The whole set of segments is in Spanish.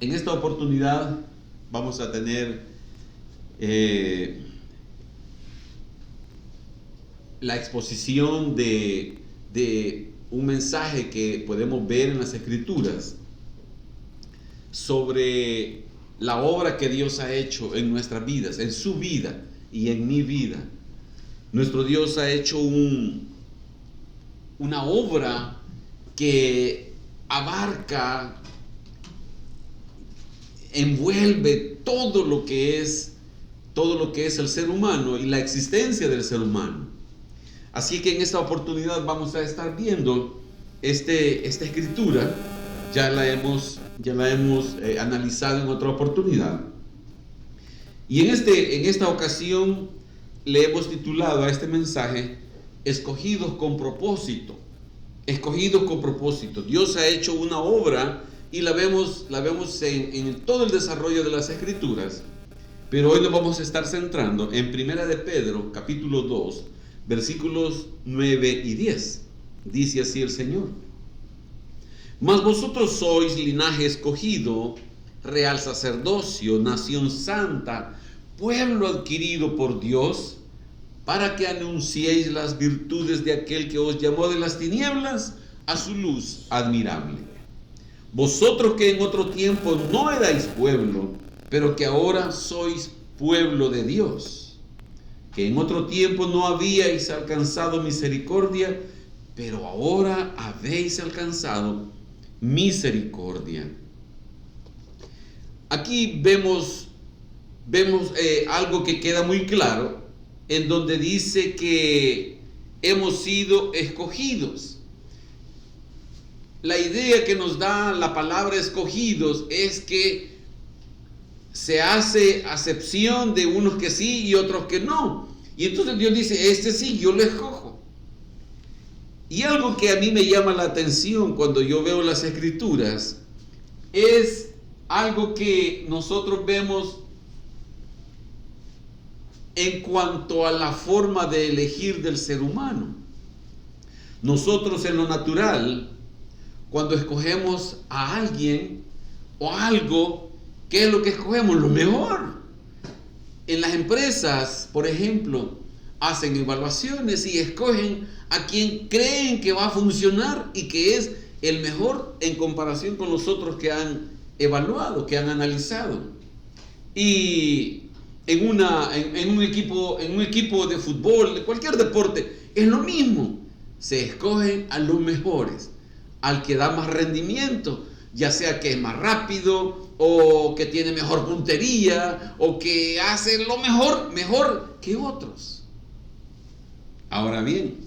En esta oportunidad vamos a tener la exposición de un mensaje que podemos ver en las Escrituras sobre la obra que Dios ha hecho en nuestras vidas, en su vida y en mi vida. Nuestro Dios ha hecho una obra que abarca, envuelve todo lo que es el ser humano y la existencia del ser humano. Así que en esta oportunidad vamos a estar viendo esta escritura. Ya la hemos analizado en otra oportunidad. Y en esta ocasión le hemos titulado a este mensaje Escogidos con propósito. Escogidos con propósito. Dios ha hecho una obra y la vemos en todo el desarrollo de las Escrituras. Pero hoy nos vamos a estar centrando en 1 de Pedro, capítulo 2, versículos 9 y 10. Dice así el Señor: Mas vosotros sois linaje escogido, real sacerdocio, nación santa, pueblo adquirido por Dios, para que anunciéis las virtudes de aquel que os llamó de las tinieblas a su luz admirable. Vosotros que en otro tiempo no erais pueblo, pero que ahora sois pueblo de Dios, que en otro tiempo no habíais alcanzado misericordia, pero ahora habéis alcanzado misericordia. Aquí vemos algo que queda muy claro, en donde dice que hemos sido escogidos. La idea que nos da la palabra escogidos es que se hace acepción de unos que sí y otros que no. Y entonces Dios dice, este sí, yo lo escojo. Y algo que a mí me llama la atención cuando yo veo las Escrituras es algo que nosotros vemos en cuanto a la forma de elegir del ser humano. Nosotros en lo natural, cuando escogemos a alguien o algo, ¿qué es lo que escogemos? Lo mejor. En las empresas, por ejemplo, hacen evaluaciones y escogen a quien creen que va a funcionar y que es el mejor en comparación con los otros que han evaluado, que han analizado. Y en un equipo de fútbol, de cualquier deporte, es lo mismo. Se escogen a los mejores, al que da más rendimiento, ya sea que es más rápido, o que tiene mejor puntería, o que hace lo mejor que otros. Ahora bien,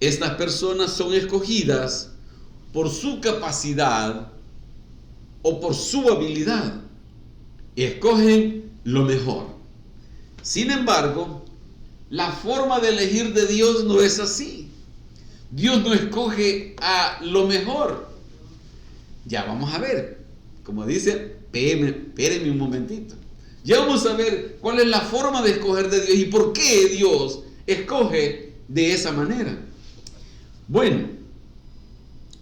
estas personas son escogidas por su capacidad o por su habilidad. Escogen lo mejor. Sin embargo, la forma de elegir de Dios no es así. Dios no escoge a lo mejor. Ya vamos a ver. Como dice, espéreme un momentito. Ya vamos a ver cuál es la forma de escoger de Dios y por qué Dios escoge de esa manera. Bueno,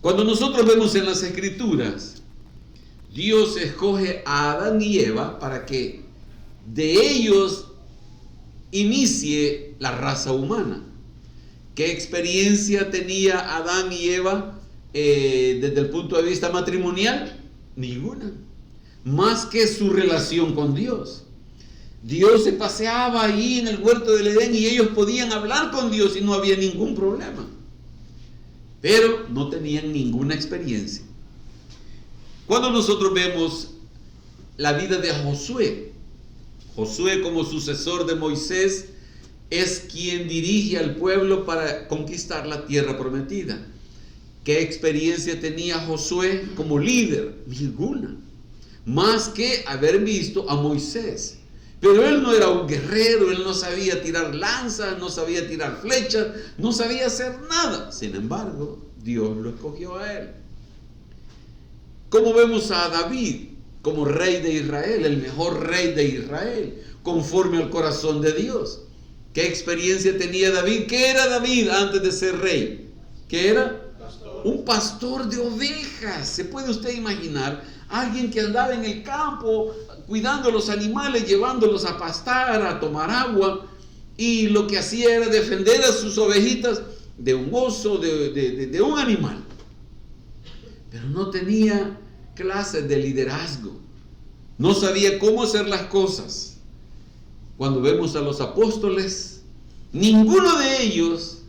cuando nosotros vemos en las Escrituras, Dios escoge a Adán y Eva para que de ellos inicie la raza humana. ¿Qué experiencia tenía Adán y Eva desde el punto de vista matrimonial? Ninguna, más que su relación con Dios. Dios se paseaba ahí en el huerto del Edén y ellos podían hablar con Dios y no había ningún problema, pero no tenían ninguna experiencia. Cuando nosotros vemos la vida de Josué como sucesor de Moisés, es quien dirige al pueblo para conquistar la tierra prometida. ¿Qué experiencia tenía Josué como líder? Ninguna, más que haber visto a Moisés. Pero él no era un guerrero, él no sabía tirar lanzas, no sabía tirar flechas, no sabía hacer nada. Sin embargo, Dios lo escogió a él. ¿Cómo vemos a David como rey de Israel, el mejor rey de Israel, conforme al corazón de Dios? ¿Qué experiencia tenía David? ¿Qué era David antes de ser rey? ¿Qué era? un pastor de ovejas. ¿Se puede usted imaginar? Alguien que andaba en el campo cuidando los animales, llevándolos a pastar, a tomar agua, y lo que hacía era defender a sus ovejitas de un oso, de un animal. Pero no tenía clases de liderazgo, no sabía cómo hacer las cosas. Cuando vemos a los apóstoles, ninguno de ellos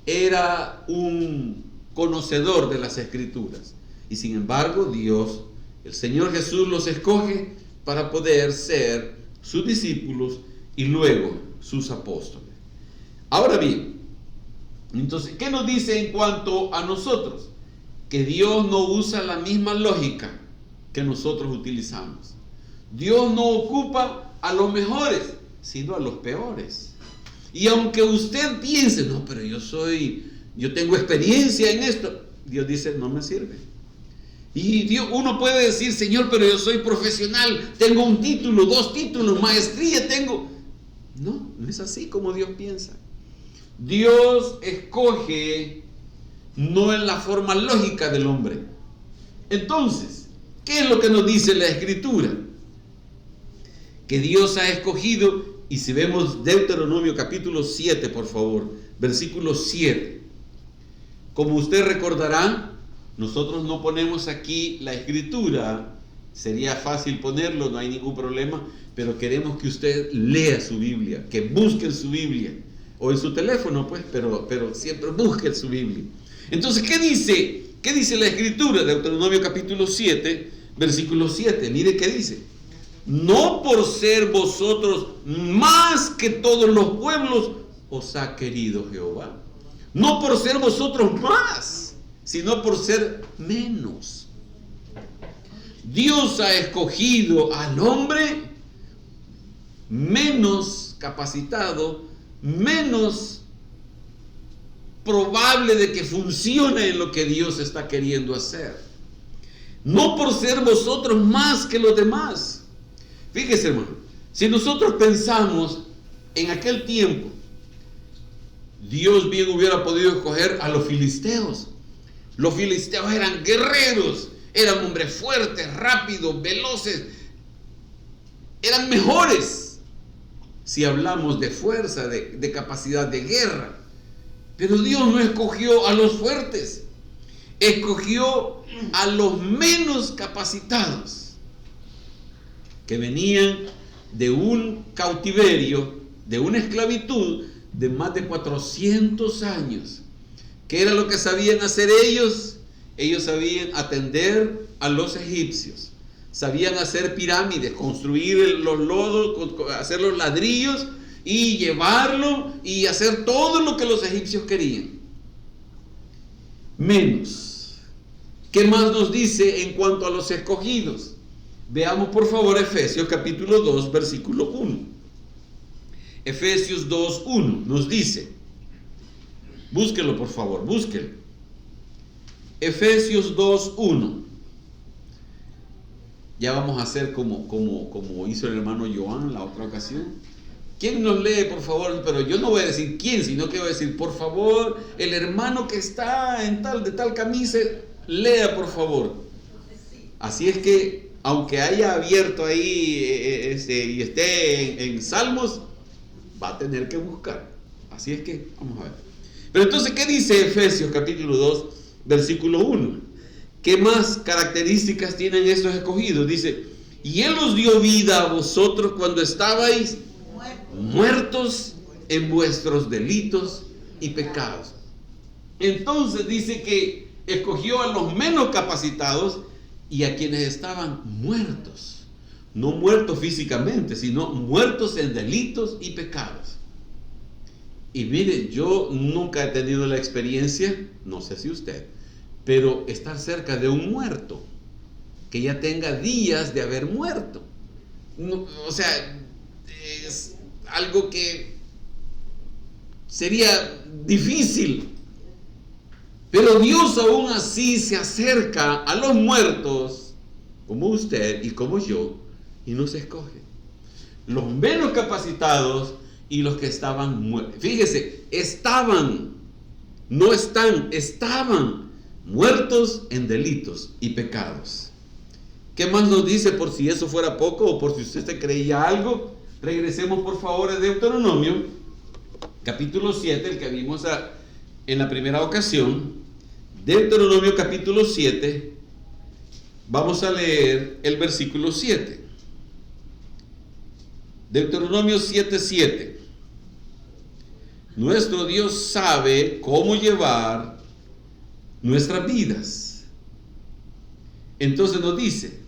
era un conocedor de las Escrituras, y sin embargo Dios, el Señor Jesús, los escoge para poder ser sus discípulos y luego sus apóstoles. Ahora bien, entonces, ¿qué nos dice en cuanto a nosotros? Que Dios no usa la misma lógica que nosotros utilizamos. Dios no ocupa a los mejores, sino a los peores. Y aunque usted piense, no, pero yo tengo experiencia en esto, Dios dice, no me sirve. Y uno puede decir, Señor, pero yo soy profesional, tengo un título, 2 títulos, maestría tengo. No, no es así como Dios piensa. Dios escoge no en la forma lógica del hombre. Entonces, ¿qué es lo que nos dice la Escritura? Que Dios ha escogido, y si vemos Deuteronomio capítulo 7, por favor, versículo 7. Como usted recordará, nosotros no ponemos aquí la Escritura, sería fácil ponerlo, no hay ningún problema, pero queremos que usted lea su Biblia, que busque en su Biblia, o en su teléfono, pues, pero siempre busque en su Biblia. Entonces, ¿qué dice la Escritura? Deuteronomio capítulo 7, versículo 7. Mire qué dice. No por ser vosotros más que todos los pueblos os ha querido Jehová. No por ser vosotros más, sino por ser menos. Dios ha escogido al hombre menos capacitado, menos probable de que funcione en lo que Dios está queriendo hacer. No por ser vosotros más que los demás. Fíjese, hermano, si nosotros pensamos en aquel tiempo, Dios bien hubiera podido escoger a los filisteos. Los filisteos eran guerreros, eran hombres fuertes, rápidos, veloces, eran mejores si hablamos de fuerza, de capacidad de guerra. Pero Dios no escogió a los fuertes, escogió a los menos capacitados, que venían de un cautiverio, de una esclavitud de más de 400 años. ¿Qué era lo que sabían hacer ellos? Ellos sabían atender a los egipcios, sabían hacer pirámides, construir los lodos, hacer los ladrillos y llevarlo y hacer todo lo que los egipcios querían. Menos. ¿Qué más nos dice en cuanto a los escogidos? Veamos por favor Efesios capítulo 2, versículo 1. Efesios 2, 1 nos dice, búsquelo por favor, búsquelo. Efesios 2, 1. Ya vamos a hacer como hizo el hermano Joan la otra ocasión. ¿Quién nos lee, por favor? Pero yo no voy a decir quién, sino que voy a decir, por favor, el hermano que está de tal camisa, lea, por favor. Así es que, aunque haya abierto ahí y esté en Salmos, va a tener que buscar. Así es que, vamos a ver. Pero entonces, ¿qué dice Efesios capítulo 2, versículo 1? ¿Qué más características tienen estos escogidos? Dice, y Él os dio vida a vosotros cuando estabais muertos en vuestros delitos y pecados. Entonces dice que escogió a los menos capacitados y a quienes estaban muertos. No muertos físicamente, sino muertos en delitos y pecados. Y mire, yo nunca he tenido la experiencia, no sé si usted, pero estar cerca de un muerto, que ya tenga días de haber muerto. No, o sea, es algo que sería difícil. Pero Dios aún así se acerca a los muertos, como usted y como yo, y nos escoge. Los menos capacitados y los que estaban muertos. Fíjese, estaban, no están, estaban muertos en delitos y pecados. ¿Qué más nos dice? Por si eso fuera poco o por si usted se creía algo, regresemos por favor a Deuteronomio, capítulo 7, el que vimos en la primera ocasión. Deuteronomio capítulo 7, vamos a leer el versículo 7. Deuteronomio 7:7. Nuestro Dios sabe cómo llevar nuestras vidas. Entonces nos dice: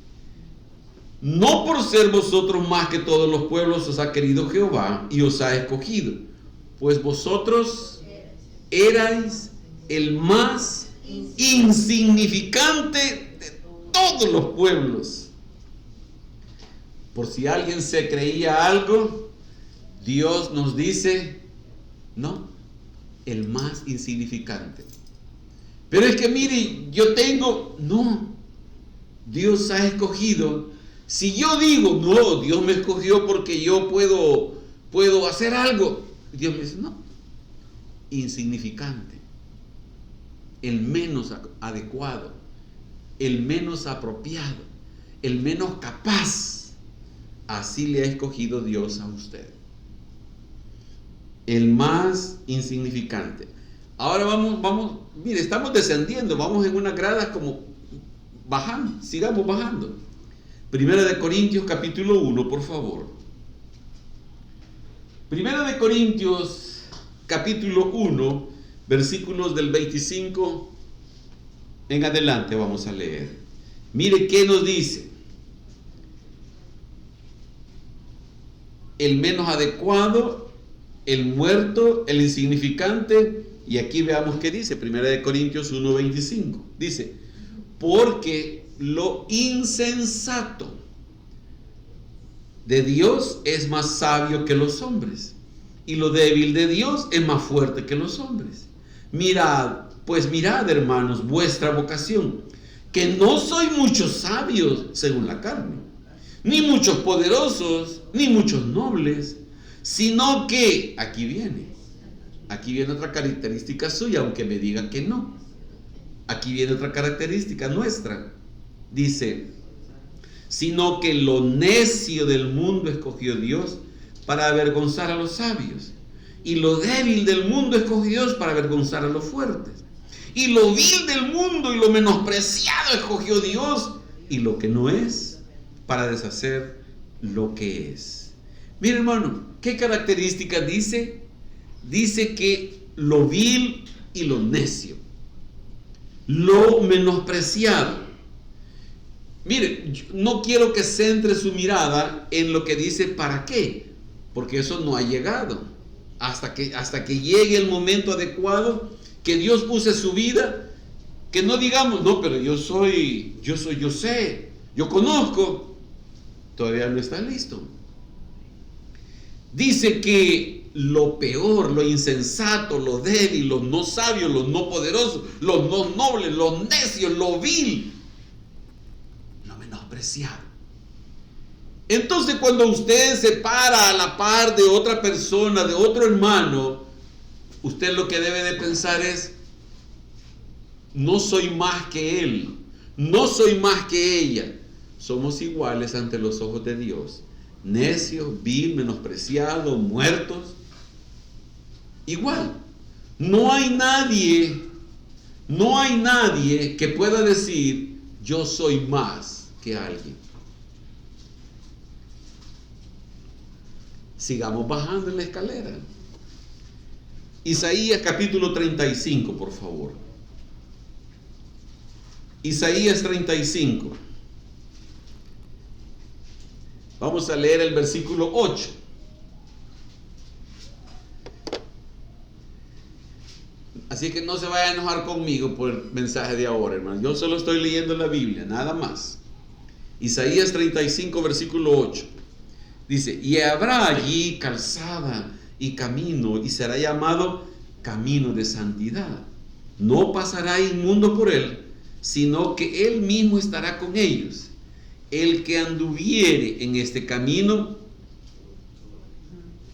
no por ser vosotros más que todos los pueblos os ha querido Jehová y os ha escogido, pues vosotros erais el más insignificante de todos los pueblos. Por si alguien se creía algo, Dios nos dice: no, el más insignificante. Pero es que mire, no, Dios ha escogido. Si yo digo, no, Dios me escogió porque yo puedo hacer algo, Dios me dice: no, insignificante, el menos adecuado, el menos apropiado, el menos capaz. Así le ha escogido Dios a usted, el más insignificante. Ahora vamos, mire, estamos descendiendo, vamos en unas gradas como bajando, sigamos bajando. Primera de Corintios capítulo 1, por favor. Primera de Corintios capítulo 1, versículos del 25 en adelante vamos a leer. Mire qué nos dice. El menos adecuado, el muerto, el insignificante. Y aquí veamos qué dice, Primera de Corintios 1:25. Dice: porque lo insensato de Dios es más sabio que los hombres, y lo débil de Dios es más fuerte que los hombres. Mirad, hermanos, vuestra vocación, que no soy muchos sabios según la carne, ni muchos poderosos, ni muchos nobles, sino que, aquí viene otra característica suya, aunque me digan que no. Aquí viene otra característica nuestra. Dice: sino que lo necio del mundo escogió Dios para avergonzar a los sabios, y lo débil del mundo escogió Dios para avergonzar a los fuertes, y lo vil del mundo y lo menospreciado escogió Dios, y lo que no es, para deshacer lo que es. Mira, hermano, ¿qué características dice? Dice que lo vil y lo necio, lo menospreciado. Mire, no quiero que centre su mirada en lo que dice para qué, porque eso no ha llegado. Hasta que llegue el momento adecuado, que Dios use su vida, que no digamos, no, pero yo sé, yo conozco. Todavía no está listo. Dice que lo peor, lo insensato, lo débil, los no sabios, los no poderosos, los no nobles, los necios, lo vil, lo menospreciado. Entonces, cuando usted se para a la par de otra persona, de otro hermano, usted lo que debe de pensar es: no soy más que él, no soy más que ella. Somos iguales ante los ojos de Dios. Necios, vil, menospreciados, muertos. Igual. No hay nadie que pueda decir: yo soy más que alguien. Sigamos bajando en la escalera. Isaías capítulo 35, por favor. Isaías 35. Vamos a leer el versículo 8. Así que no se vaya a enojar conmigo por el mensaje de ahora, hermano. Yo solo estoy leyendo la Biblia, nada más. Isaías 35, versículo 8. Dice: y habrá allí calzada y camino, y será llamado camino de santidad. No pasará inmundo por él, sino que él mismo estará con ellos. El que anduviere en este camino,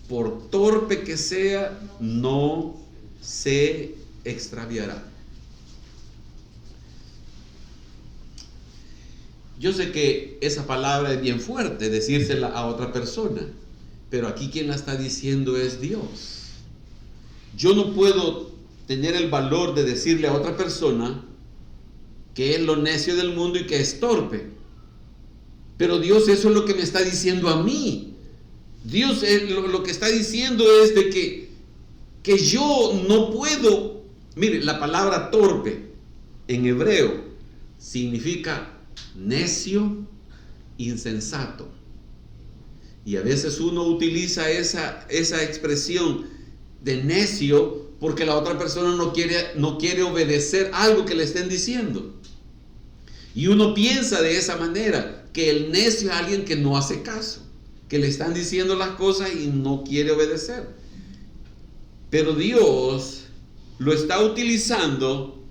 por torpe que sea, no se extraviará. Yo sé que esa palabra es bien fuerte, decírsela a otra persona, pero aquí quien la está diciendo es Dios. Yo no puedo tener el valor de decirle a otra persona que es lo necio del mundo y que es torpe. Pero Dios eso es lo que me está diciendo a mí. Dios lo que está diciendo es de que yo no puedo. Mire, la palabra torpe en hebreo significa necio, insensato. Y a veces uno utiliza esa expresión de necio porque la otra persona no quiere obedecer algo que le estén diciendo. Y uno piensa de esa manera, que el necio es alguien que no hace caso, que le están diciendo las cosas y no quiere obedecer. Pero Dios lo está utilizando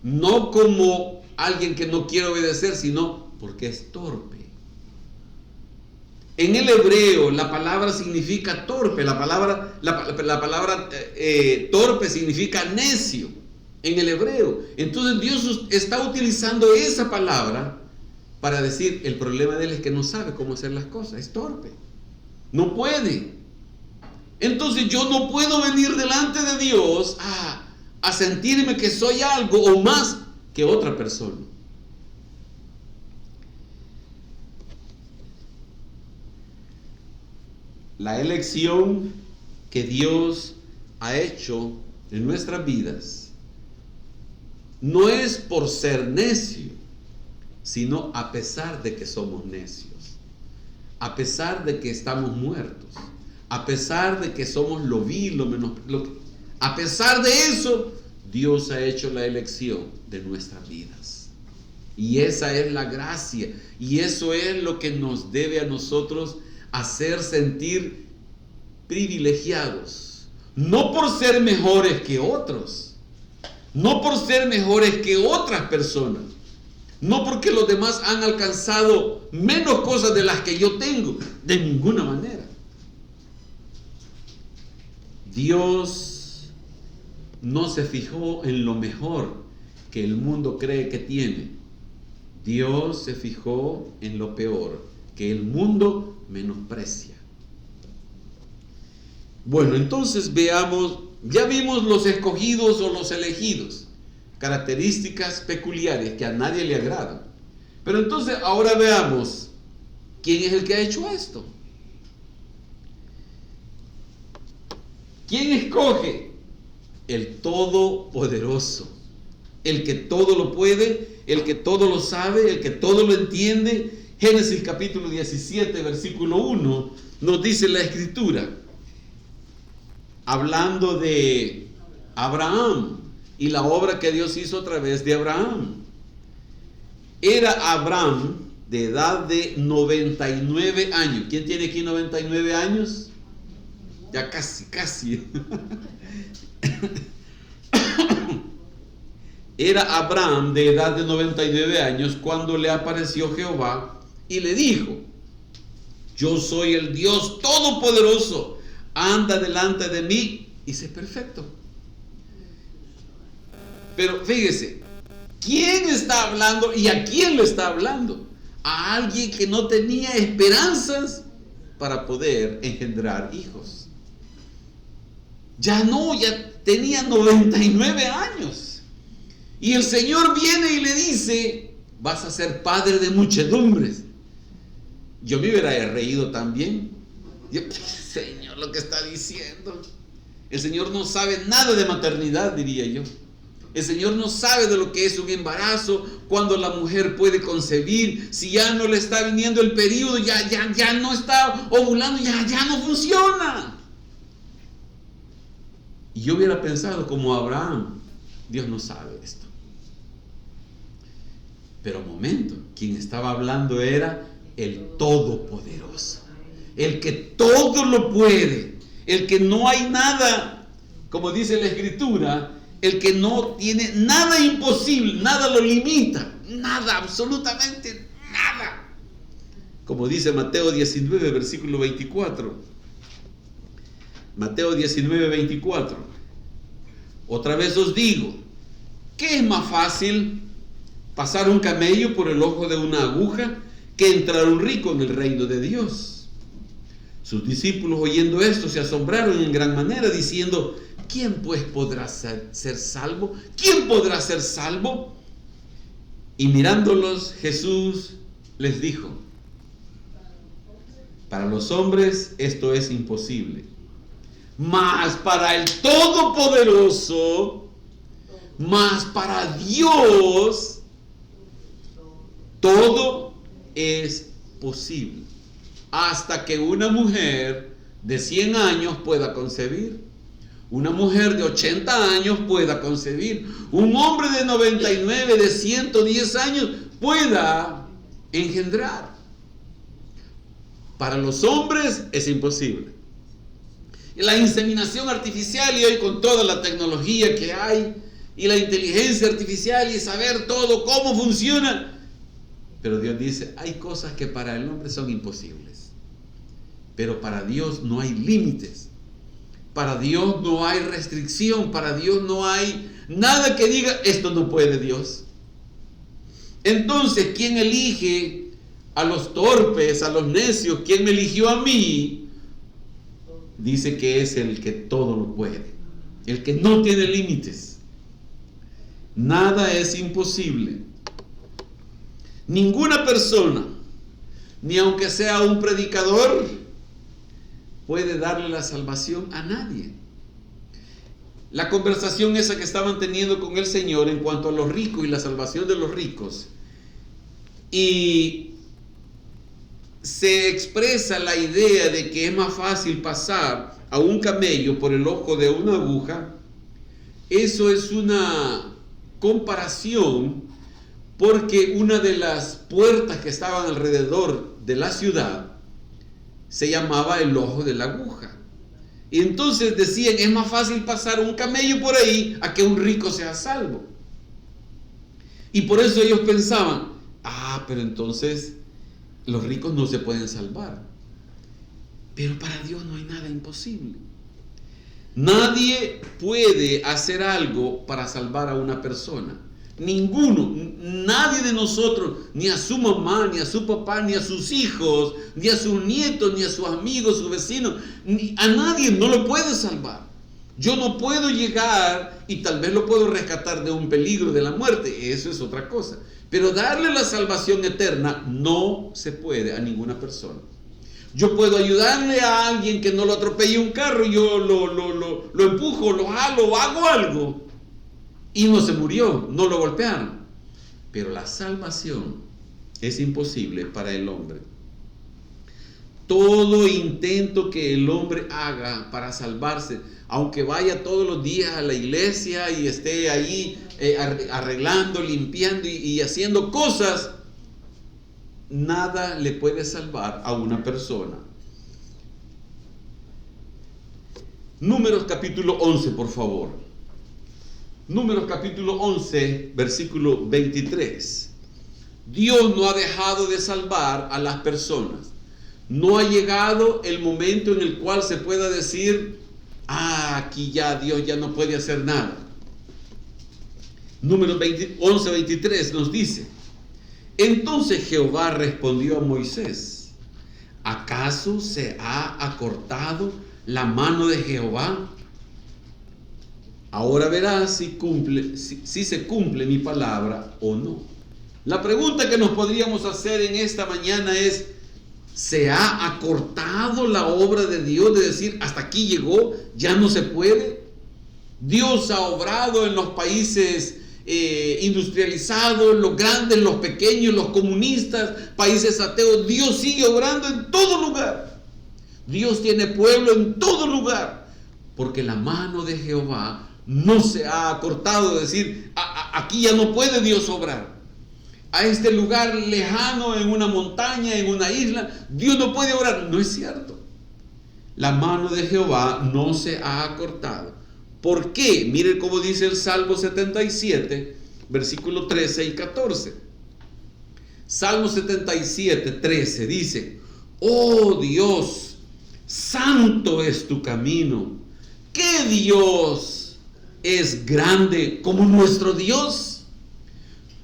no como alguien que no quiere obedecer, sino porque es torpe. En el hebreo la palabra significa torpe, la palabra torpe significa necio en el hebreo. Entonces Dios está utilizando esa palabra para decir, el problema de él es que no sabe cómo hacer las cosas, es torpe, no puede. Entonces yo no puedo venir delante de Dios a sentirme que soy algo o más que otra persona. La elección que Dios ha hecho en nuestras vidas no es por ser necio, sino a pesar de que somos necios, a pesar de que estamos muertos, a pesar de que somos lo vil, a pesar de eso, Dios ha hecho la elección de nuestras vidas. Y esa es la gracia, y eso es lo que nos debe a nosotros hacer sentir privilegiados, no por ser mejores que otros, no por ser mejores que otras personas, no porque los demás han alcanzado menos cosas de las que yo tengo, de ninguna manera. Dios no se fijó en lo mejor que el mundo cree que tiene. Dios se fijó en lo peor que el mundo menosprecia. Bueno, entonces veamos, ya vimos los escogidos o los elegidos, características peculiares que a nadie le agradan. Pero entonces ahora veamos quién es el que ha hecho esto. ¿Quién escoge? El Todopoderoso, el que todo lo puede, el que todo lo sabe, el que todo lo entiende. Génesis capítulo 17, versículo 1, nos dice la Escritura, hablando de Abraham y la obra que Dios hizo a través de Abraham. Era Abraham de edad de 99 años. ¿Quién tiene aquí 99 años? Ya casi. Era Abraham de edad de 99 años cuando le apareció Jehová y le dijo: yo soy el Dios Todopoderoso, anda delante de mí y sé perfecto. Pero fíjese, ¿quién está hablando y a quién le está hablando? A alguien que no tenía esperanzas para poder engendrar hijos. Ya tenía 99 años. Y el Señor viene y le dice: vas a ser padre de muchedumbres. Yo me hubiera reído también. Señor, lo que está diciendo. El Señor no sabe nada de maternidad, diría yo. El Señor no sabe de lo que es un embarazo, cuando la mujer puede concebir, si ya no le está viniendo el periodo, ya no está ovulando, ya no funciona. Y yo hubiera pensado como Abraham: Dios no sabe esto. Pero momento, quien estaba hablando era el Todopoderoso, el que todo lo puede, el que no hay nada, como dice la Escritura, el que no tiene nada imposible, nada lo limita, nada, absolutamente nada. Como dice Mateo 19, versículo 24. Mateo 19, 24. Otra vez os digo, ¿qué es más fácil pasar un camello por el ojo de una aguja que entrar un rico en el reino de Dios. Sus discípulos, oyendo esto, se asombraron en gran manera, diciendo: ¿quién pues podrá ser salvo? ¿Quién podrá ser salvo? Y mirándolos, Jesús les dijo: para los hombres esto es imposible, mas para el Todopoderoso, mas para Dios, todo es posible. Hasta que una mujer de 100 años pueda concebir, una mujer de 80 años pueda concebir, un hombre de 99, de 110 años pueda engendrar. Para los hombres es imposible. La inseminación artificial, y hoy con toda la tecnología que hay, y la inteligencia artificial, y saber todo cómo funciona, pero Dios dice, hay cosas que para el hombre son imposibles, pero para Dios no hay límites, para Dios no hay restricción, para Dios no hay nada que diga, esto no puede Dios. Entonces, ¿quién elige a los torpes, a los necios? ¿Quién me eligió a mí? Dice que es el que todo lo puede, el que no tiene límites. Nada es imposible. Ninguna persona, ni aunque sea un predicador, puede darle la salvación a nadie. La conversación esa que estaban teniendo con el Señor en cuanto a los ricos y la salvación de los ricos, y se expresa la idea de que es más fácil pasar a un camello por el ojo de una aguja. Eso es una comparación, porque una de las puertas que estaban alrededor de la ciudad se llamaba el ojo de la aguja. Y entonces decían, es más fácil pasar un camello por ahí a que un rico sea salvo. Y por eso ellos pensaban, pero entonces los ricos no se pueden salvar. Pero para Dios no hay nada imposible. Nadie puede hacer algo para salvar a una persona. Ninguno, nadie de nosotros, ni a su mamá, ni a su papá, ni a sus hijos, ni a sus nietos, ni a sus amigos, sus vecinos, a nadie no lo puede salvar. Yo no puedo llegar y tal vez lo puedo rescatar de un peligro de la muerte, eso es otra cosa. Pero darle la salvación eterna no se puede a ninguna persona. Yo puedo ayudarle a alguien que no lo atropelle un carro, yo lo empujo, lo jalo, hago algo, y no se murió, no lo golpearon. Pero la salvación es imposible para el hombre. Todo intento que el hombre haga para salvarse, aunque vaya todos los días a la iglesia y esté ahí arreglando, limpiando y haciendo cosas, nada le puede salvar a una persona. Números capítulo 11, por favor. Números capítulo 11, versículo 23. Dios no ha dejado de salvar a las personas. No ha llegado el momento en el cual se pueda decir, aquí ya Dios ya no puede hacer nada. Números 11, 23 nos dice, entonces Jehová respondió a Moisés, ¿acaso se ha acortado la mano de Jehová? Ahora verás si se cumple mi palabra o no. La pregunta que nos podríamos hacer en esta mañana es, ¿se ha acortado la obra de Dios de decir, hasta aquí llegó, ya no se puede? Dios ha obrado en los países industrializados, los grandes, los pequeños, los comunistas, países ateos. Dios sigue obrando en todo lugar. Dios tiene pueblo en todo lugar, porque la mano de Jehová no se ha acortado de decir, aquí ya no puede Dios obrar. A este lugar lejano, en una montaña, en una isla, Dios no puede obrar. No es cierto. La mano de Jehová no se ha acortado. ¿Por qué? Miren cómo dice el Salmo 77, versículo 13 y 14. Salmo 77, 13 dice, oh Dios, santo es tu camino. ¿Qué Dios es grande como nuestro Dios?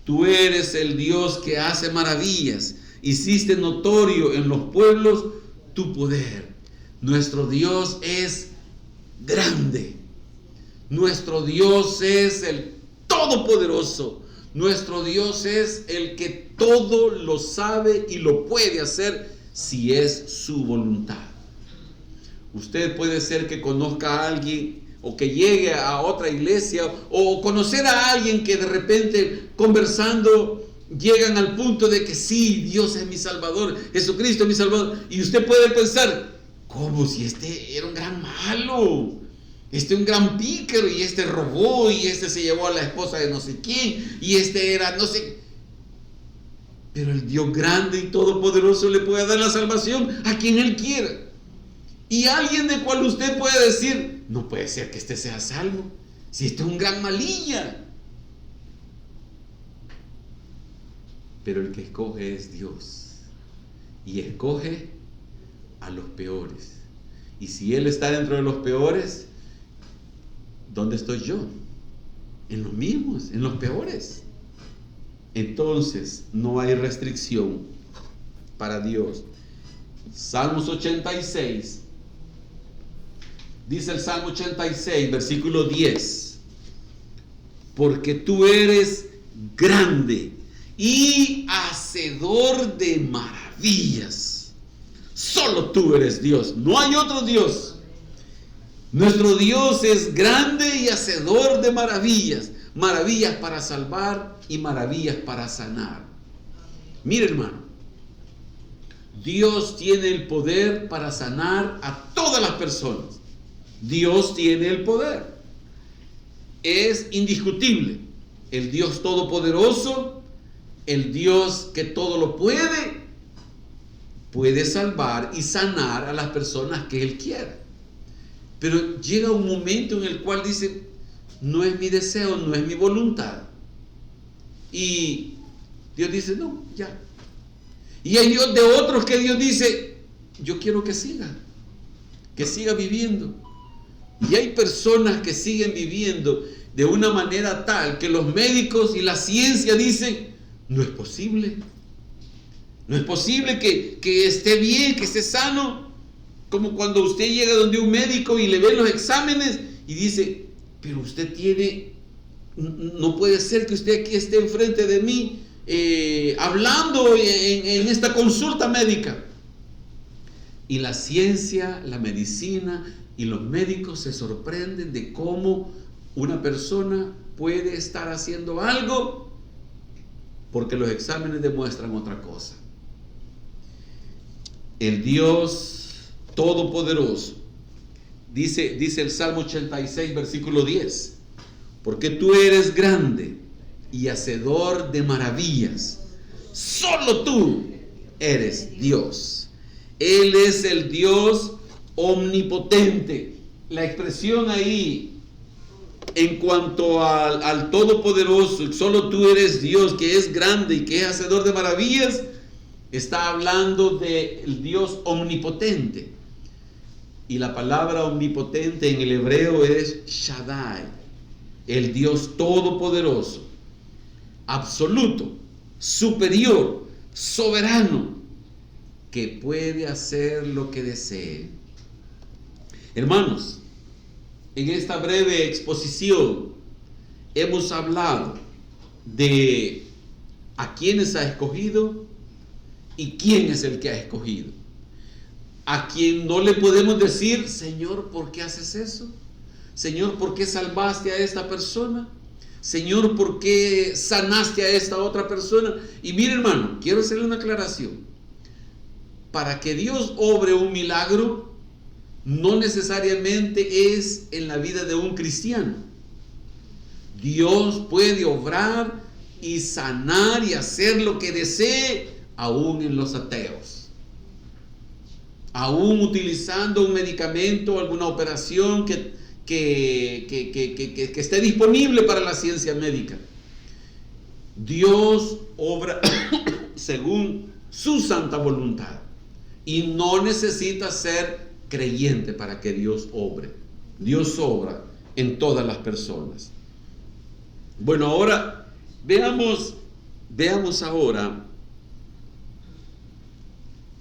Tú eres el Dios que hace maravillas. Hiciste notorio en los pueblos tu poder. Nuestro Dios es grande. Nuestro Dios es el Todopoderoso. Nuestro Dios es el que todo lo sabe y lo puede hacer si es su voluntad. Usted puede ser que conozca a alguien o que llegue a otra iglesia o conocer a alguien que de repente conversando llegan al punto de que sí, Dios es mi Salvador, Jesucristo es mi Salvador, y usted puede pensar, ¿cómo si este era un gran malo? Un gran pícaro, y este robó, y este se llevó a la esposa de no sé quién, y este era no sé. Pero el Dios grande y todopoderoso le puede dar la salvación a quien Él quiera. Y alguien de cual usted puede decir, no puede ser que este sea salvo, si este es un gran malilla. Pero el que escoge es Dios, y escoge a los peores. Y si Él está dentro de los peores, ¿dónde estoy yo? En los mismos, en los peores. Entonces no hay restricción para Dios. Salmos 86. Dice el Salmo 86, versículo 10. Porque tú eres grande y hacedor de maravillas. Solo tú eres Dios, no hay otro Dios. Nuestro Dios es grande y hacedor de maravillas. Maravillas para salvar y maravillas para sanar. Mire, hermano, Dios tiene el poder para sanar a todas las personas. Dios tiene el poder. Es indiscutible. El Dios todopoderoso, el Dios que todo lo puede salvar y sanar a las personas que Él quiera. Pero llega un momento en el cual dice, no es mi deseo, no es mi voluntad. Y Dios dice, no, ya. Y hay Dios de otros que Dios dice, yo quiero que siga viviendo. Y hay personas que siguen viviendo de una manera tal que los médicos y la ciencia dicen, no es posible. No es posible que esté bien, que esté sano. Como cuando usted llega donde un médico y le ven los exámenes y dice, pero usted no puede ser que usted aquí esté enfrente de mí hablando en esta consulta médica. Y la ciencia, la medicina y los médicos se sorprenden de cómo una persona puede estar haciendo algo porque los exámenes demuestran otra cosa. El Dios Todopoderoso, dice el Salmo 86, versículo 10, porque tú eres grande y hacedor de maravillas, solo tú eres Dios. Él es el Dios omnipotente. La expresión ahí en cuanto al Todopoderoso, solo tú eres Dios, que es grande y que es hacedor de maravillas, está hablando del Dios omnipotente. Y la palabra omnipotente en el hebreo es Shaddai, el Dios todopoderoso, absoluto, superior, soberano, que puede hacer lo que desee. Hermanos, en esta breve exposición hemos hablado de a quiénes ha escogido y quién es el que ha escogido. A quien no le podemos decir, Señor, ¿por qué haces eso? Señor, ¿por qué salvaste a esta persona? Señor, ¿por qué sanaste a esta otra persona? Y mire, hermano, quiero hacerle una aclaración. Para que Dios obre un milagro, no necesariamente es en la vida de un cristiano. Dios puede obrar y sanar y hacer lo que desee, aún en los ateos. Aún utilizando un medicamento, alguna operación que esté disponible para la ciencia médica. Dios obra según su santa voluntad y no necesita ser creyente para que Dios obre. Dios obra en todas las personas. Bueno, ahora veamos veamos ahora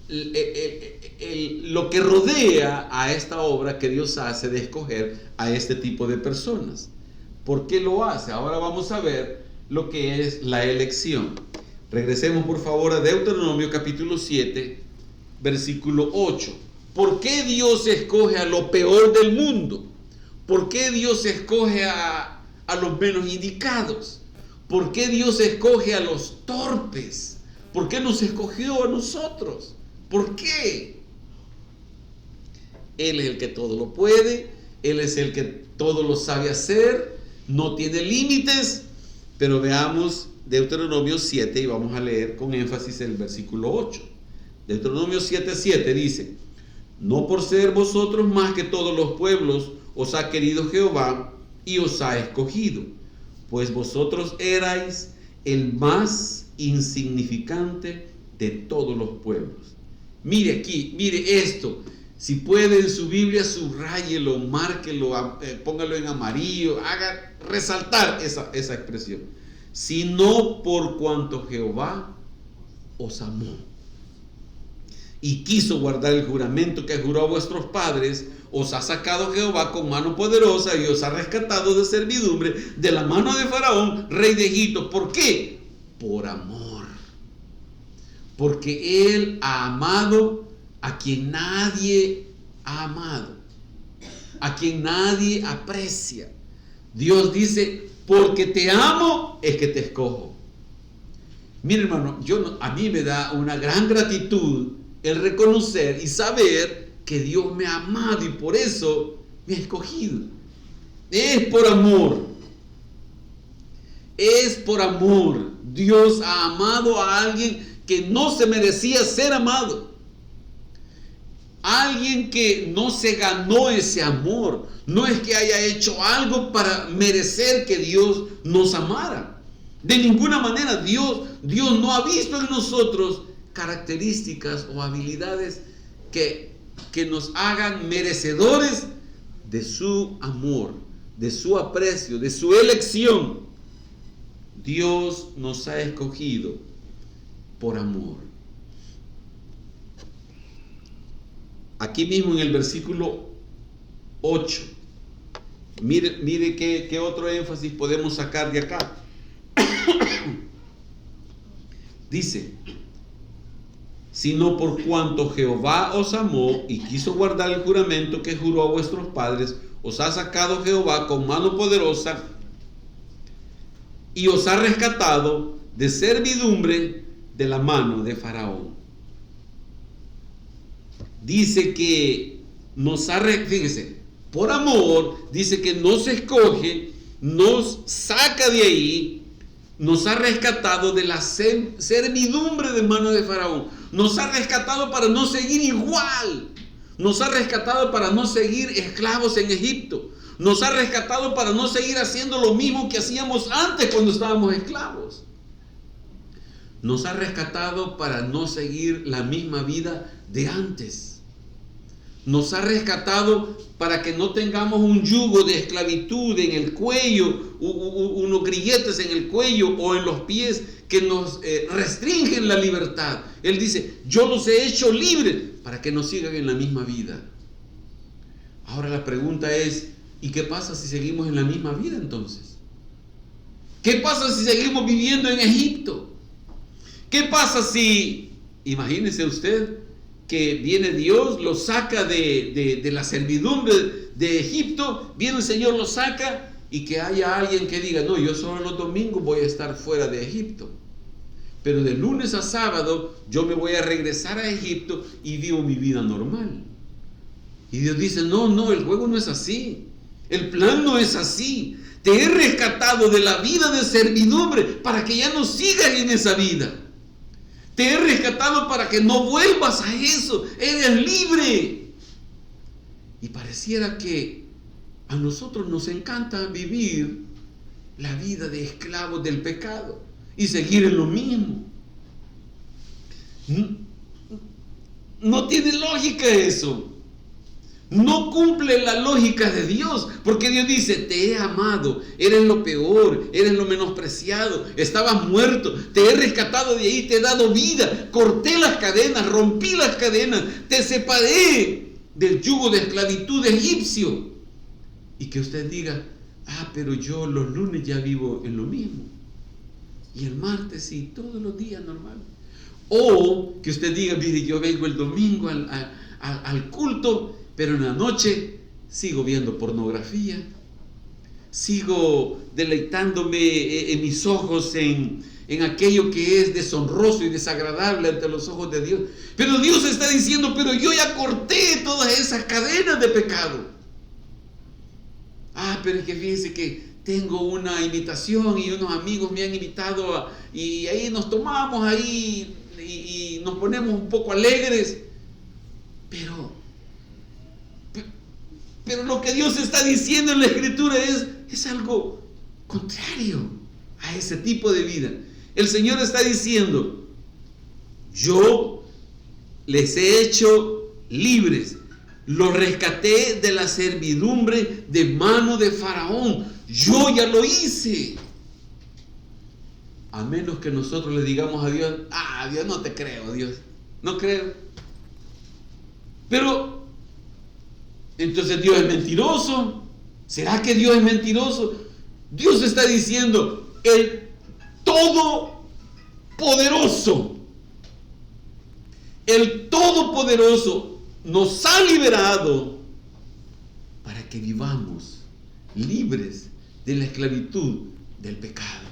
lo que rodea a esta obra que Dios hace de escoger a este tipo de personas. ¿Por qué lo hace? Ahora vamos a ver lo que es la elección. Regresemos por favor a Deuteronomio capítulo 7, versículo 8. ¿Por qué Dios escoge a lo peor del mundo? ¿Por qué Dios escoge a los menos indicados? ¿Por qué Dios escoge a los torpes? ¿Por qué nos escogió a nosotros? ¿Por qué? Él es el que todo lo puede, Él es el que todo lo sabe hacer, no tiene límites. Pero veamos Deuteronomio 7 y vamos a leer con énfasis el versículo 8. Deuteronomio 7:7 dice: no por ser vosotros más que todos los pueblos os ha querido Jehová y os ha escogido, pues vosotros erais el más insignificante de todos los pueblos. Mire aquí, mire esto. Si puede en su Biblia, subráyelo, márquelo, póngalo en amarillo, haga resaltar esa expresión. Sino por cuanto Jehová os amó y quiso guardar el juramento que juró a vuestros padres, os ha sacado Jehová con mano poderosa y os ha rescatado de servidumbre de la mano de Faraón, rey de Egipto. ¿Por qué? Por amor. Porque Él ha amado a quien nadie ha amado, a quien nadie aprecia. Dios dice: porque te amo es que te escojo. Mire, hermano, a mí me da una gran gratitud el reconocer y saber que Dios me ha amado y por eso me ha escogido. Es por amor. Es por amor. Dios ha amado a alguien que no se merecía ser amado. Alguien que no se ganó ese amor. No es que haya hecho algo para merecer que Dios nos amara. De ninguna manera. Dios no ha visto en nosotros características o habilidades que nos hagan merecedores de su amor, de su aprecio, de su elección. Dios nos ha escogido por amor. Aquí mismo en el versículo 8, mire qué otro énfasis podemos sacar de acá. Dice: sino por cuanto Jehová os amó y quiso guardar el juramento que juró a vuestros padres, os ha sacado Jehová con mano poderosa y os ha rescatado de servidumbre de la mano de Faraón. Dice que fíjese, por amor, dice que nos escoge, nos saca de ahí, nos ha rescatado de la servidumbre de mano de Faraón. Nos ha rescatado para no seguir igual. Nos ha rescatado para no seguir esclavos en Egipto. Nos ha rescatado para no seguir haciendo lo mismo que hacíamos antes cuando estábamos esclavos. Nos ha rescatado para no seguir la misma vida de antes. Nos ha rescatado para que no tengamos un yugo de esclavitud en el cuello, unos grilletes en el cuello o en los pies que nos restringen la libertad. Él dice: yo los he hecho libres para que no sigan en la misma vida. Ahora la pregunta es: ¿y qué pasa si seguimos en la misma vida entonces? ¿Qué pasa si seguimos viviendo en Egipto? ¿Qué pasa si, imagínese usted, que viene Dios, lo saca de la servidumbre de Egipto, viene el Señor, lo saca, y que haya alguien que diga: no, yo solo los domingos voy a estar fuera de Egipto, pero de lunes a sábado yo me voy a regresar a Egipto y vivo mi vida normal? Y Dios dice: no, el juego no es así, el plan no es así. Te he rescatado de la vida de servidumbre para que ya no sigas en esa vida. Te he rescatado para que no vuelvas a eso. Eres libre. Y pareciera que a nosotros nos encanta vivir la vida de esclavos del pecado y seguir en lo mismo. No tiene lógica eso. no cumple la lógica de Dios, porque Dios dice: te he amado, eres lo peor, eres lo menospreciado, estabas muerto, te he rescatado de ahí, te he dado vida, corté las cadenas, rompí las cadenas, te separé del yugo de esclavitud egipcio. Y que usted diga: pero yo los lunes ya vivo en lo mismo, y el martes sí, todos los días normal. O que usted diga: mire, yo vengo el domingo al culto, pero en la noche sigo viendo pornografía, sigo deleitándome en mis ojos en aquello que es deshonroso y desagradable ante los ojos de Dios. Pero Dios está diciendo: pero yo ya corté todas esas cadenas de pecado. Pero es que fíjense que tengo una invitación y unos amigos me han invitado y ahí nos tomamos ahí y nos ponemos un poco alegres. Pero lo que Dios está diciendo en la Escritura es algo contrario a ese tipo de vida. El Señor está diciendo: yo les he hecho libres, los rescaté de la servidumbre de mano de Faraón. Yo ya lo hice. A menos que nosotros le digamos a Dios: Dios, no te creo, Dios, no creo. Pero entonces Dios es mentiroso. ¿Será que Dios es mentiroso? Dios está diciendo: el Todopoderoso, el Todopoderoso nos ha liberado para que vivamos libres de la esclavitud del pecado.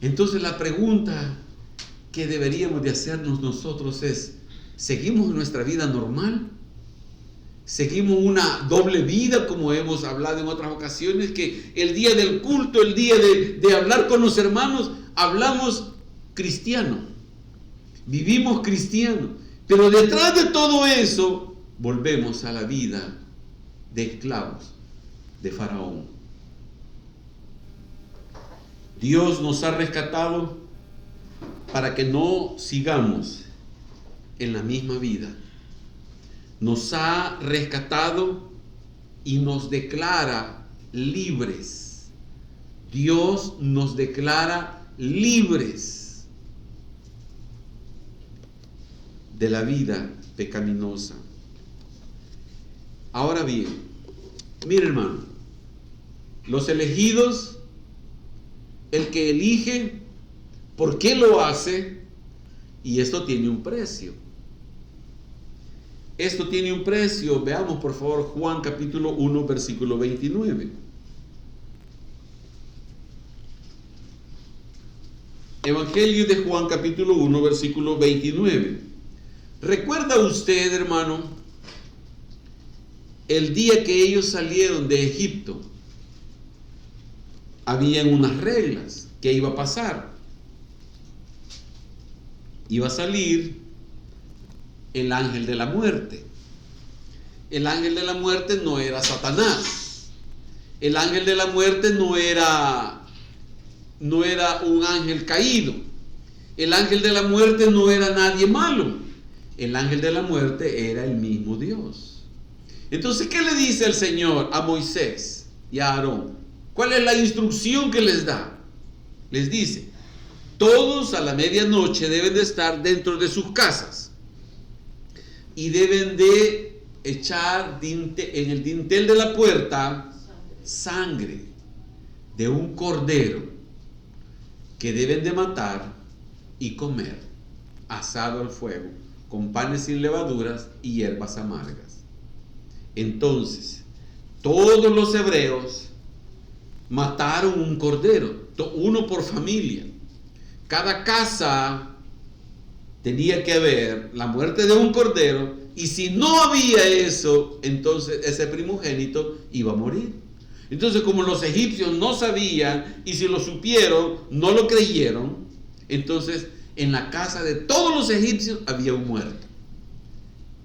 Entonces la pregunta que deberíamos de hacernos nosotros es: ¿seguimos nuestra vida normal? ¿Seguimos una doble vida, como hemos hablado en otras ocasiones, que el día del culto, el día de hablar con los hermanos, hablamos cristiano, vivimos cristiano, pero detrás de todo eso volvemos a la vida de esclavos de Faraón? Dios nos ha rescatado para que no sigamos en la misma vida. Nos ha rescatado y nos declara libres. Dios nos declara libres de la vida pecaminosa. Ahora bien, mire, hermano, los elegidos, el que elige, ¿por qué lo hace? Y esto tiene un precio. Esto tiene un precio. Veamos por favor Juan capítulo 1 versículo 29. Evangelio de Juan capítulo 1 versículo 29. ¿Recuerda usted, hermano, el día que ellos salieron de Egipto? Habían unas reglas que iba a pasar. Iba a salir el ángel de la muerte. El ángel de la muerte no era Satanás. El ángel de la muerte no era un ángel caído. El ángel de la muerte no era nadie malo. El ángel de la muerte era el mismo Dios. Entonces, ¿qué le dice el Señor a Moisés y a Aarón? ¿Cuál es la instrucción que les da? Les dice: todos a la medianoche deben de estar dentro de sus casas y deben de echar en el dintel de la puerta sangre de un cordero que deben de matar y comer asado al fuego, con panes sin levaduras y hierbas amargas. Entonces, todos los hebreos mataron un cordero, uno por familia. Cada casa tenía que haber la muerte de un cordero, y si no había eso, entonces ese primogénito iba a morir. Entonces, como los egipcios no sabían, y si lo supieron, no lo creyeron, entonces en la casa de todos los egipcios había un muerto,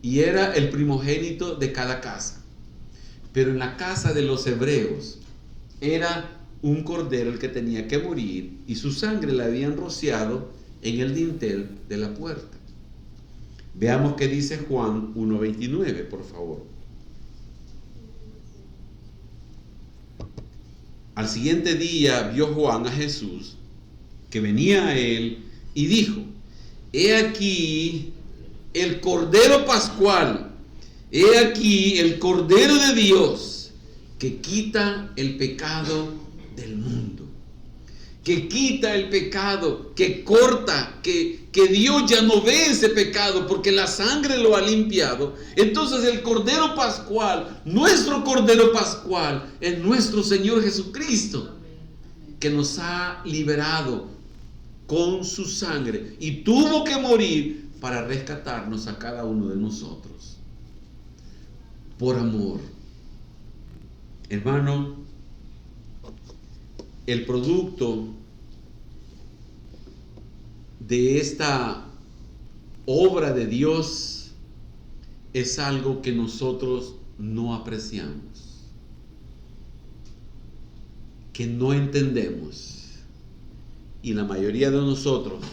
y era el primogénito de cada casa. Pero en la casa de los hebreos era un cordero el que tenía que morir, y su sangre la habían rociado en el dintel de la puerta. Veamos qué dice Juan 1:29, por favor. Al siguiente día vio Juan a Jesús, que venía a él, y dijo: he aquí el Cordero Pascual, he aquí el Cordero de Dios, que quita el pecado del mundo. Que quita el pecado, que corta, que Dios ya no ve ese pecado porque la sangre lo ha limpiado. Entonces el Cordero Pascual, nuestro Cordero Pascual, es nuestro Señor Jesucristo, que nos ha liberado con su sangre y tuvo que morir para rescatarnos a cada uno de nosotros. Por amor. Hermano, el producto de esta obra de Dios es algo que nosotros no apreciamos, que no entendemos, y la mayoría de nosotros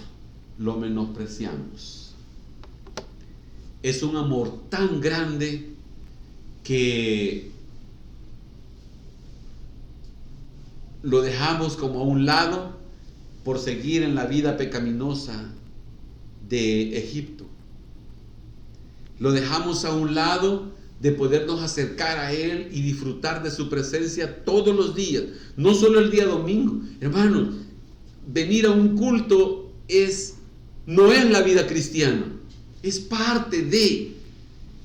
lo menospreciamos. Es un amor tan grande que lo dejamos como a un lado por seguir en la vida pecaminosa de Egipto. Lo dejamos a un lado de podernos acercar a Él y disfrutar de su presencia todos los días, no solo el día domingo. Hermanos, venir a un culto no es la vida cristiana, es parte de,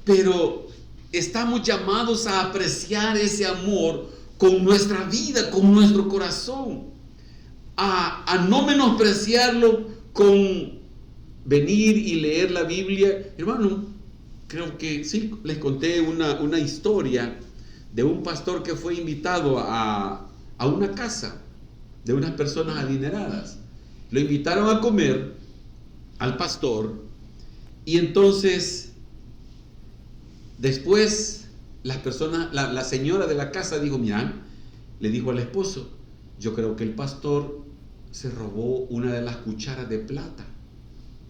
pero estamos llamados a apreciar ese amor con nuestra vida, con nuestro corazón, a no menospreciarlo con venir y leer la Biblia. Hermano, creo que sí, les conté una historia de un pastor que fue invitado a una casa de unas personas adineradas. Lo invitaron a comer al pastor, y entonces después la señora de la casa dijo: mira, le dijo al esposo, yo creo que el pastor se robó una de las cucharas de plata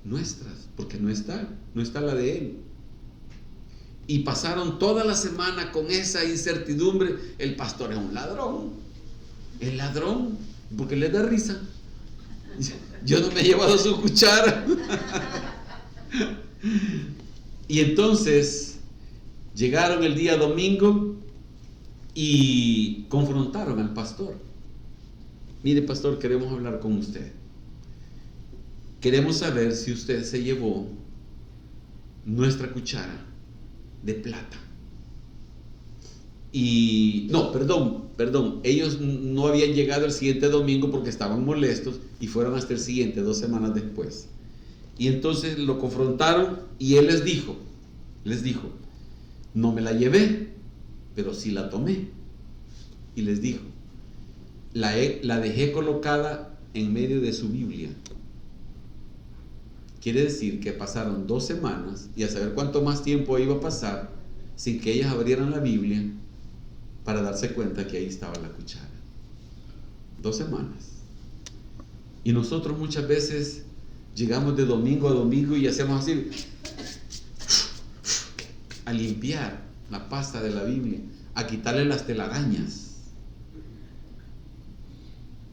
nuestras, porque no está la de él. Y pasaron toda la semana con esa incertidumbre. El pastor es un ladrón, el ladrón, porque le da risa. Yo no me he llevado su cuchara. Y entonces llegaron el día domingo y confrontaron al pastor. Mire, pastor, queremos hablar con usted. Queremos saber si usted se llevó nuestra cuchara de plata. Y no, perdón, ellos no habían llegado el siguiente domingo porque estaban molestos y fueron hasta el siguiente, 2 semanas después. Y entonces lo confrontaron y él les dijo, no me la llevé, pero sí la tomé. Y les dijo, la dejé colocada en medio de su Biblia. Quiere decir que pasaron 2 semanas y a saber cuánto más tiempo iba a pasar sin que ellas abrieran la Biblia para darse cuenta que ahí estaba la cuchara. 2 semanas. Y nosotros muchas veces llegamos de domingo a domingo y hacemos así, a limpiar la pasta de la Biblia, a quitarle las telarañas,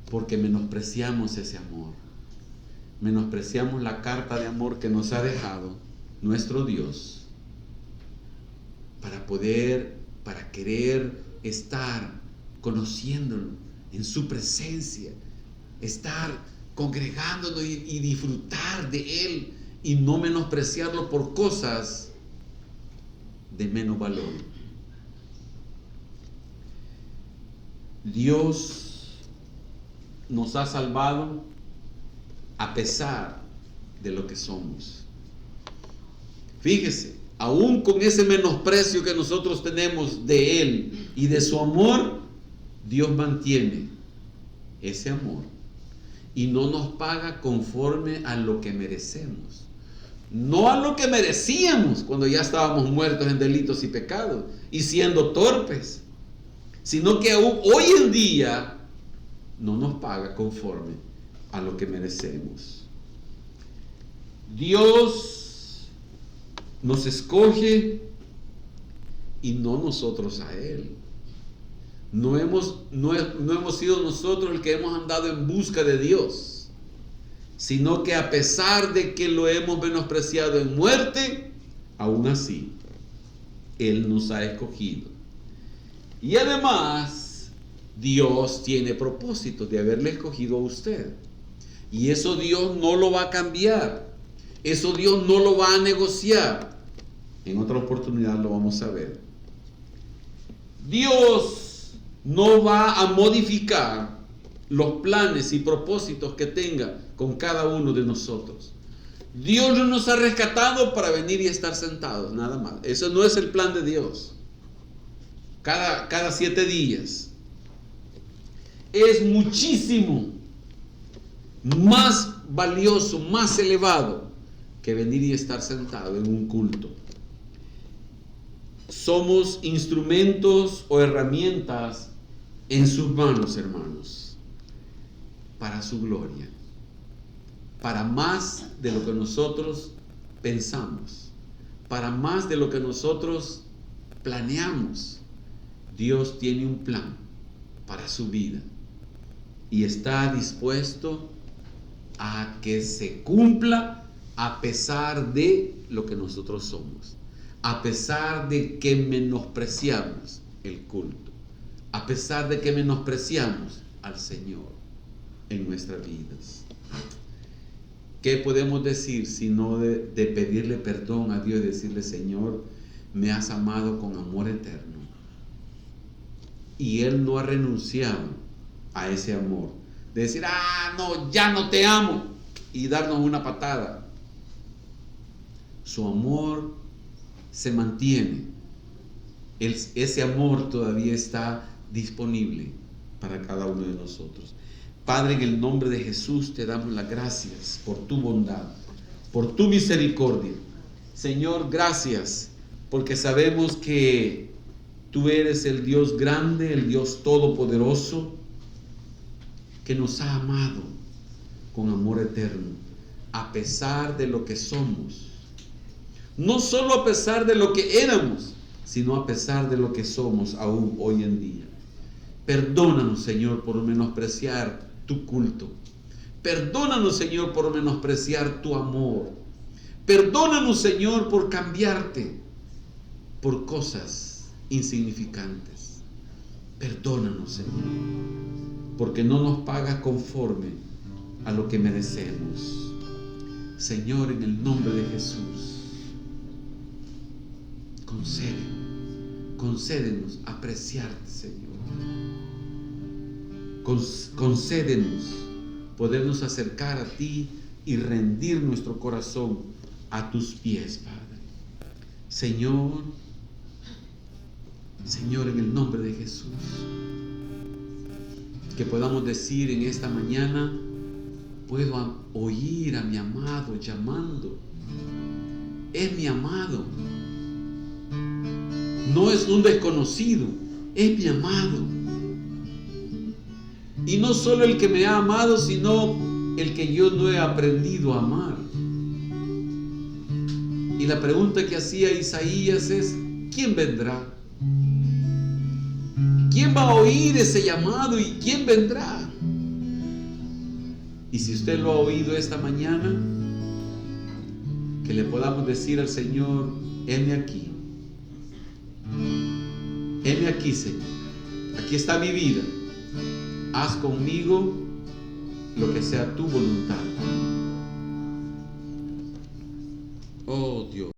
porque menospreciamos ese amor, menospreciamos la carta de amor que nos ha dejado nuestro Dios para querer estar conociéndolo en su presencia, estar congregándonos y disfrutar de Él y no menospreciarlo por cosas de menos valor. Dios nos ha salvado a pesar de lo que somos. Fíjese, aún con ese menosprecio que nosotros tenemos de Él y de su amor, Dios mantiene ese amor y no nos paga conforme a lo que merecemos. No a lo que merecíamos cuando ya estábamos muertos en delitos y pecados y siendo torpes, sino que aún hoy en día no nos paga conforme a lo que merecemos. Dios nos escoge y no nosotros a Él. No hemos sido nosotros el que hemos andado en busca de Dios, sino que a pesar de que lo hemos menospreciado en muerte, aún así, Él nos ha escogido. Y además, Dios tiene propósito de haberle escogido a usted. Y eso Dios no lo va a cambiar. Eso Dios no lo va a negociar. En otra oportunidad lo vamos a ver. Dios no va a modificar los planes y propósitos que tenga con cada uno de nosotros. Dios no nos ha rescatado para venir y estar sentados, nada más. Eso no es el plan de Dios. Cada 7 días. Es muchísimo más valioso, más elevado que venir y estar sentado en un culto. Somos instrumentos o herramientas en sus manos, hermanos, para su gloria, para más de lo que nosotros pensamos, para más de lo que nosotros planeamos. Dios tiene un plan para su vida y está dispuesto a que se cumpla a pesar de lo que nosotros somos, a pesar de que menospreciamos el culto, a pesar de que menospreciamos al Señor en nuestras vidas. ¿Qué podemos decir sino de pedirle perdón a Dios y decirle: Señor, me has amado con amor eterno? Y Él no ha renunciado a ese amor, de decir: no, ya no te amo, y darnos una patada. Su amor se mantiene. Ese amor todavía está disponible para cada uno de nosotros. Padre, en el nombre de Jesús te damos las gracias por tu bondad, por tu misericordia. Señor, gracias, porque sabemos que tú eres el Dios grande, el Dios todopoderoso, que nos ha amado con amor eterno, a pesar de lo que somos. No solo a pesar de lo que éramos, sino a pesar de lo que somos aún hoy en día. Perdónanos, Señor, por menospreciar tu culto. Perdónanos, Señor, por menospreciar tu amor. Perdónanos, Señor, por cambiarte por cosas insignificantes. Perdónanos, Señor, porque no nos pagas conforme a lo que merecemos. Señor, en el nombre de Jesús, concédenos apreciarte, Señor. Concédenos podernos acercar a ti y rendir nuestro corazón a tus pies, Padre. Señor, en el nombre de Jesús, que podamos decir en esta mañana: puedo oír a mi amado llamando. Es mi amado. No es un desconocido, es mi amado. Y no solo el que me ha amado, sino el que yo no he aprendido a amar. Y la pregunta que hacía Isaías es: ¿quién vendrá? ¿Quién va a oír ese llamado y quién vendrá? Y si usted lo ha oído esta mañana, que le podamos decir al Señor: heme aquí. Heme aquí, Señor. Aquí está mi vida. Haz conmigo lo que sea tu voluntad. Oh Dios.